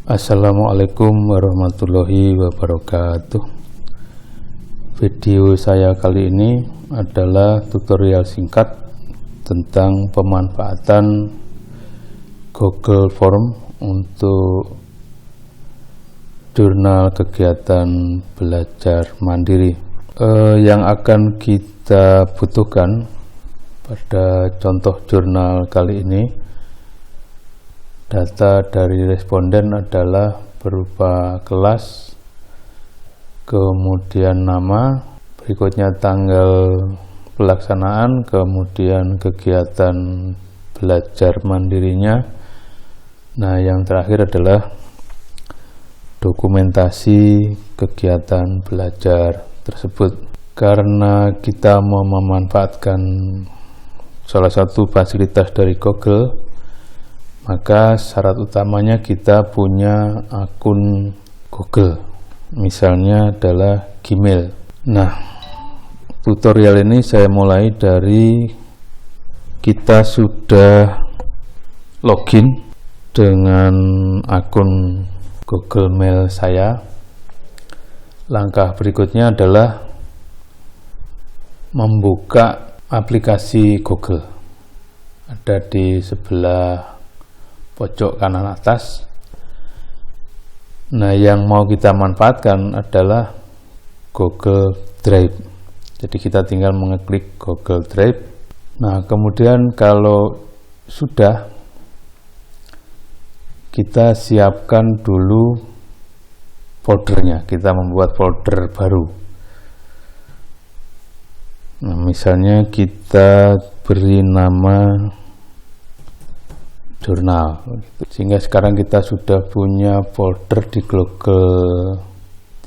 Assalamualaikum warahmatullahi wabarakatuh. Video saya kali ini adalah tutorial singkat tentang pemanfaatan Google Form untuk jurnal kegiatan belajar mandiri. Yang akan kita butuhkan pada contoh jurnal kali ini, data dari responden adalah berupa kelas, kemudian nama, berikutnya tanggal pelaksanaan, kemudian kegiatan belajar mandirinya. Nah, yang terakhir adalah dokumentasi kegiatan belajar tersebut. Karena kita mau memanfaatkan salah satu fasilitas dari Google, maka syarat utamanya kita punya akun Google. Misalnya adalah Gmail. Nah, tutorial ini saya mulai dari kita sudah login dengan akun Google Mail saya. Langkah berikutnya adalah membuka aplikasi Google. Ada di sebelah pojok kanan atas. Nah, yang mau kita manfaatkan adalah Google Drive. Jadi kita tinggal mengeklik Google Drive. Nah, kemudian kalau sudah, kita siapkan dulu foldernya. Kita membuat folder baru. Nah, misalnya kita beri nama jurnal, sehingga sekarang kita sudah punya folder di Google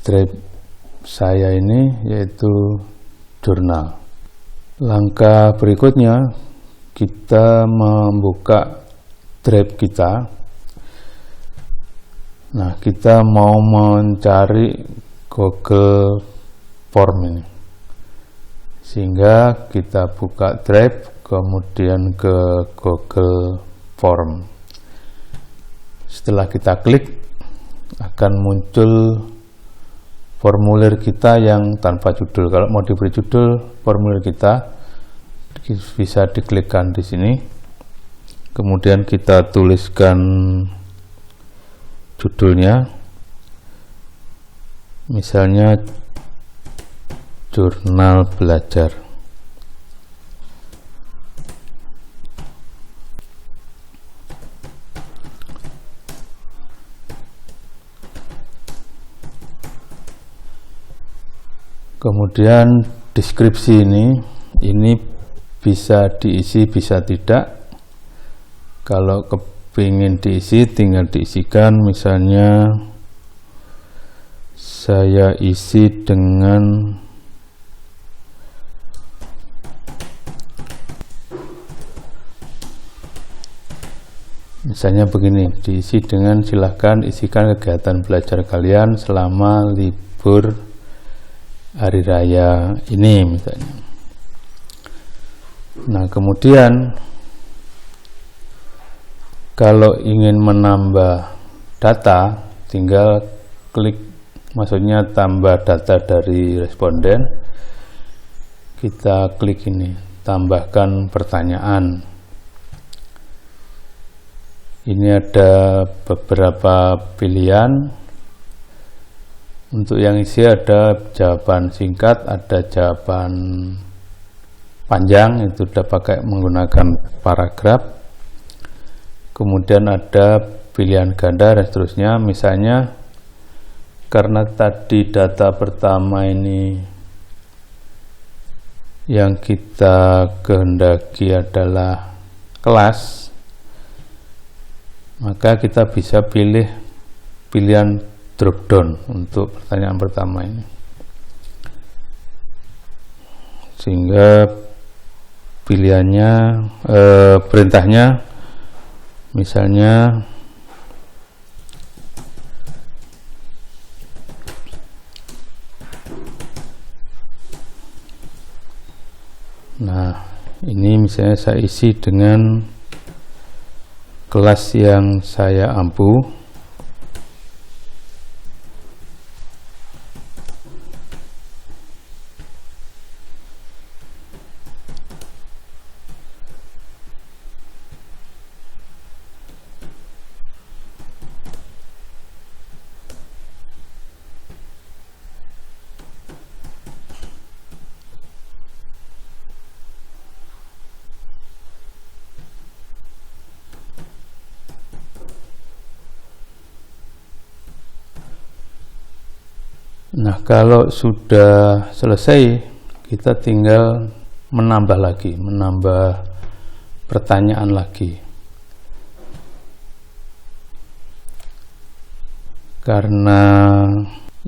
Drive saya ini, yaitu jurnal. Langkah berikutnya, kita membuka drive kita. Nah, kita mau mencari Google Form ini, sehingga kita buka drive, kemudian ke Google Form. Setelah kita klik, akan muncul formulir kita yang tanpa judul. Kalau mau diberi judul formulir kita, bisa diklikkan di sini. Kemudian kita tuliskan judulnya, misalnya jurnal belajar. Kemudian deskripsi ini bisa diisi, bisa tidak. Kalau kepingin diisi, tinggal diisikan. Misalnya saya isi dengan misalnya begini, diisi dengan silahkan isikan kegiatan belajar kalian selama libur hari raya ini misalnya. Nah, kemudian kalau ingin menambah data, tinggal klik, maksudnya tambah data dari responden. Kita klik ini, tambahkan pertanyaan. Ini ada beberapa pilihan. Untuk yang isi ada jawaban singkat, ada jawaban panjang, itu sudah pakai menggunakan paragraf. Kemudian ada pilihan ganda dan seterusnya. Misalnya, karena tadi data pertama ini yang kita kehendaki adalah kelas, maka kita bisa pilih pilihan drop down untuk pertanyaan pertama ini, sehingga pilihannya perintahnya misalnya Nah, ini misalnya saya isi dengan kelas yang saya ampu. Nah, kalau sudah selesai, kita tinggal menambah pertanyaan lagi. Karena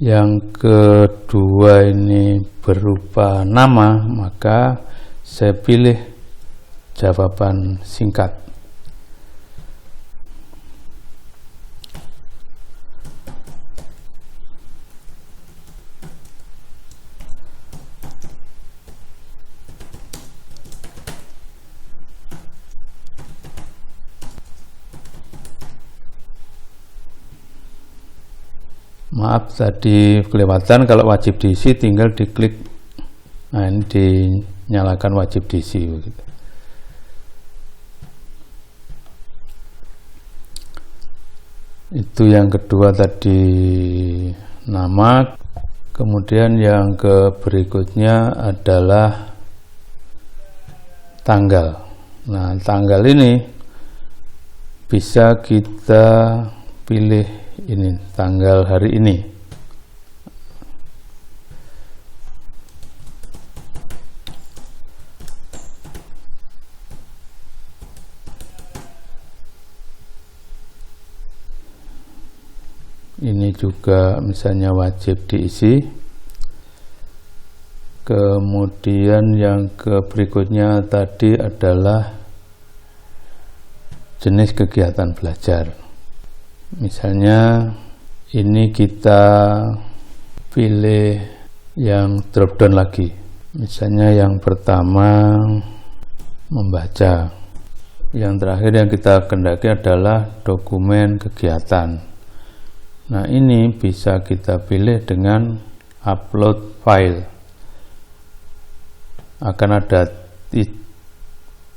yang kedua ini berupa nama, maka saya pilih jawaban singkat. Maaf tadi kelewatan, kalau wajib diisi tinggal diklik, nah ini dinyalakan wajib diisi begitu. Itu yang kedua tadi nama. Kemudian yang berikutnya adalah tanggal. Nah, tanggal ini bisa kita pilih ini, tanggal hari ini. Ini juga misalnya wajib diisi. Kemudian yang berikutnya tadi adalah jenis kegiatan belajar. Misalnya ini kita pilih yang drop down lagi. Misalnya yang pertama membaca. Yang terakhir yang kita kehendaki adalah dokumen kegiatan. Nah, ini bisa kita pilih dengan upload file. Akan ada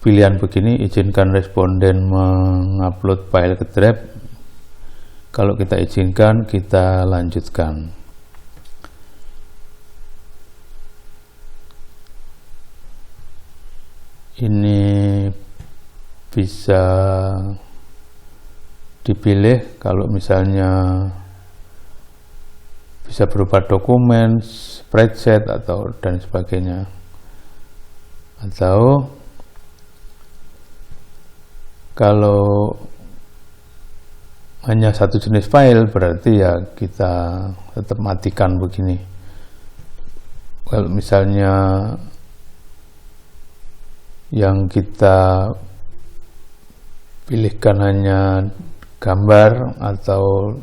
pilihan begini, izinkan responden mengupload file ke Drive. Kalau kita izinkan, kita lanjutkan. Ini bisa dipilih kalau misalnya bisa berupa dokumen, spreadsheet atau dan sebagainya. Atau kalau hanya satu jenis file, berarti ya kita tetap matikan begini. Kalau misalnya yang kita pilihkan hanya gambar atau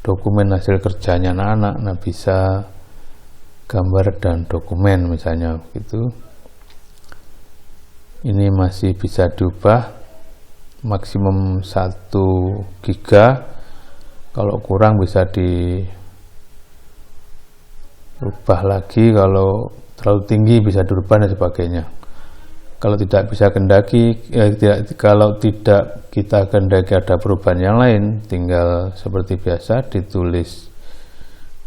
dokumen hasil kerjanya anak-anak, nah bisa gambar dan dokumen misalnya begitu. Ini masih bisa diubah maksimum 1 giga, kalau kurang bisa dirubah lagi, kalau terlalu tinggi bisa dirubah dan sebagainya. Kalau tidak bisa kalau tidak kita kehendaki ada perubahan yang lain, tinggal seperti biasa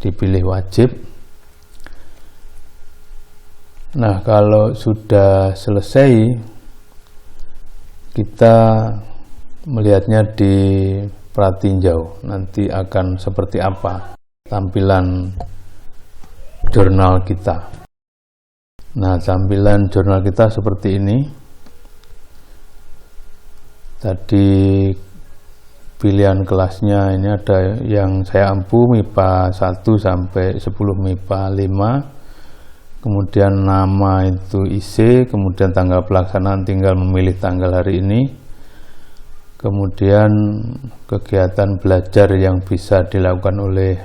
dipilih wajib. Nah, kalau sudah selesai, kita melihatnya di pratinjau, nanti akan seperti apa tampilan jurnal kita. Nah, tampilan jurnal kita seperti ini. Tadi pilihan kelasnya ini ada yang saya ampu MIPA 1 sampai 10 MIPA 5. Kemudian nama itu IC, kemudian tanggal pelaksanaan tinggal memilih tanggal hari ini. Kemudian kegiatan belajar yang bisa dilakukan oleh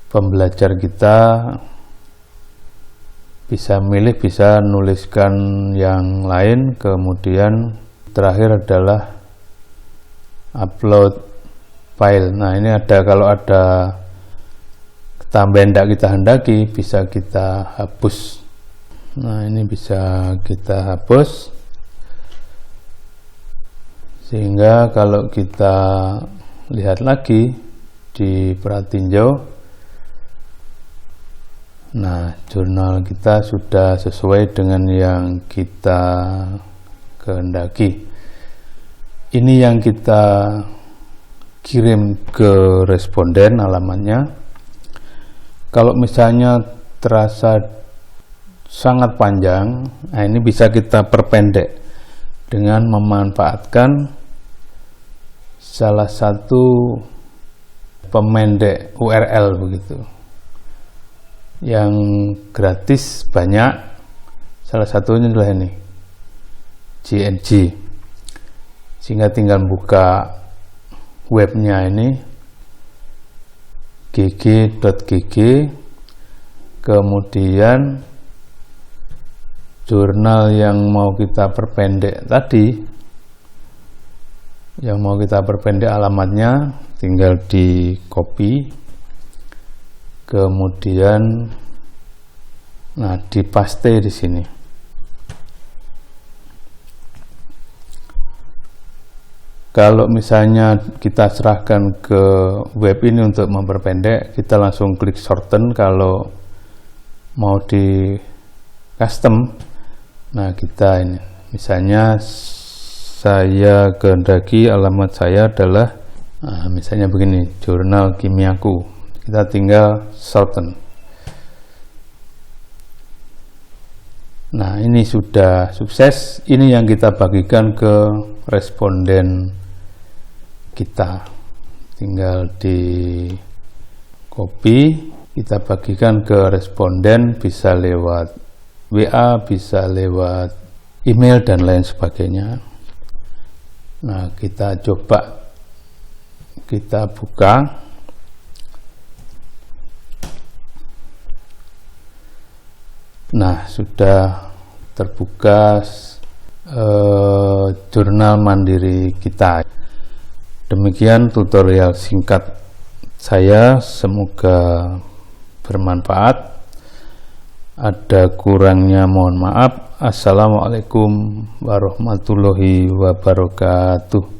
pembelajar kita, bisa milih, bisa nuliskan yang lain. Kemudian terakhir adalah upload file. Nah, ini ada, kalau ada tambahan tidak kita hendaki bisa kita hapus. Nah, ini bisa kita hapus, sehingga kalau kita lihat lagi di pratinjau, nah jurnal kita sudah sesuai dengan yang kita kehendaki. Ini yang kita kirim ke responden alamatnya. Kalau misalnya terasa sangat panjang, nah ini bisa kita perpendek dengan memanfaatkan salah satu pemendek URL begitu, yang gratis banyak. Salah satunya adalah ini GNG, sehingga tinggal buka webnya ini gg.gg, kemudian jurnal yang mau kita perpendek tadi, yang mau kita perpendek alamatnya tinggal di copy, kemudian dipaste di sini. Kalau misalnya kita serahkan ke web ini untuk memperpendek, kita langsung klik shorten. Kalau mau di custom, nah kita ini misalnya saya kehendaki alamat saya adalah misalnya begini, jurnal kimiaku, kita tinggal shorten. Nah ini sudah sukses. Ini yang kita bagikan ke responden kita, tinggal di copy, kita bagikan ke responden, bisa lewat WA, bisa lewat email dan lain sebagainya. Nah kita coba, kita buka. Nah sudah terbuka jurnal mandiri kita. Demikian tutorial singkat saya, semoga bermanfaat. Ada kurangnya mohon maaf. Assalamualaikum warahmatullahi wabarakatuh.